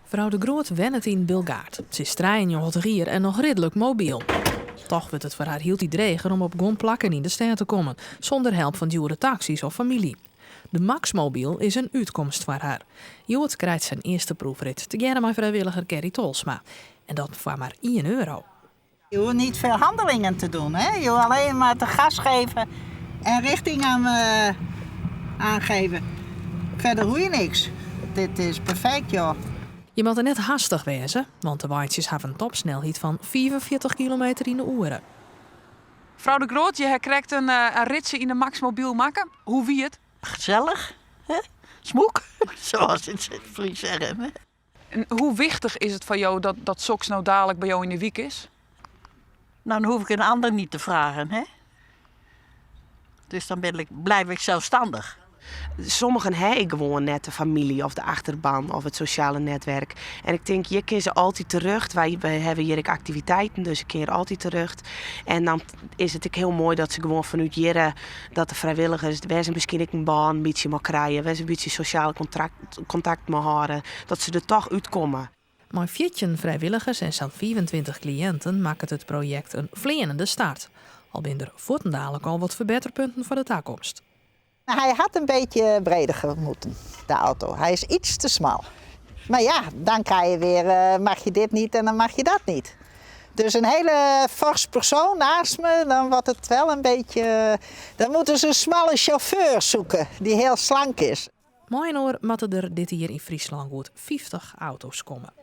Vrouw de Groot wennet in Bilgaard. Ze is 93 jaar en nog redelijk mobiel. Toch wordt het voor haar heel dreger om op plakken in de stad te komen, zonder hulp van dure taxis of familie. De Maxmobiel is een uitkomst voor haar. Jood krijgt zijn eerste proefrit te met vrijwilliger Gerry Tolsma. En dat voor maar €1. Je hoeft niet veel handelingen te doen, hè? Je hoeft alleen maar te gas geven en richting aangeven. Verder hoef je niks. Dit is perfect, joh. Je moet er net hastig wezen, want de waaiers hebben een topsnelheid van 45 km in de uur. Vrouw de Groot, je krijgt een ritje in de Maxmobiel maken. Hoe wie het? Gezellig, hè? Smoek, zoals het Fries zeggen. Hè? En hoe wichtig is het voor jou dat Soks nou dadelijk bij jou in de wiek is? Nou, dan hoef ik een ander niet te vragen, hè? Dus dan blijf ik zelfstandig. Sommigen hebben gewoon net de familie of de achterban of het sociale netwerk. En ik denk, je kunt ze altijd terug. Wij hebben hier ook activiteiten, dus ik keer altijd terug. En dan is het ook heel mooi dat ze gewoon vanuit hier, dat de vrijwilligers, wij zijn misschien ook een baan een beetje maar krijgen. Wij zijn een beetje sociaal contact maar houden. Dat ze er toch uitkomen. Maar 14 vrijwilligers en zo'n 24 cliënten maken het project een vliegende start. Al zijn er voortdurend al wat verbeterpunten voor de toekomst. Hij had een beetje breder moeten, de auto. Hij is iets te smal. Maar ja, dan kan je weer, mag je dit niet en dan mag je dat niet. Dus een hele fors persoon naast me, dan wordt het wel een beetje... Dan moeten ze een smalle chauffeur zoeken, die heel slank is. Mooi hoor, moeten er dit hier in Friesland goed 50 auto's komen.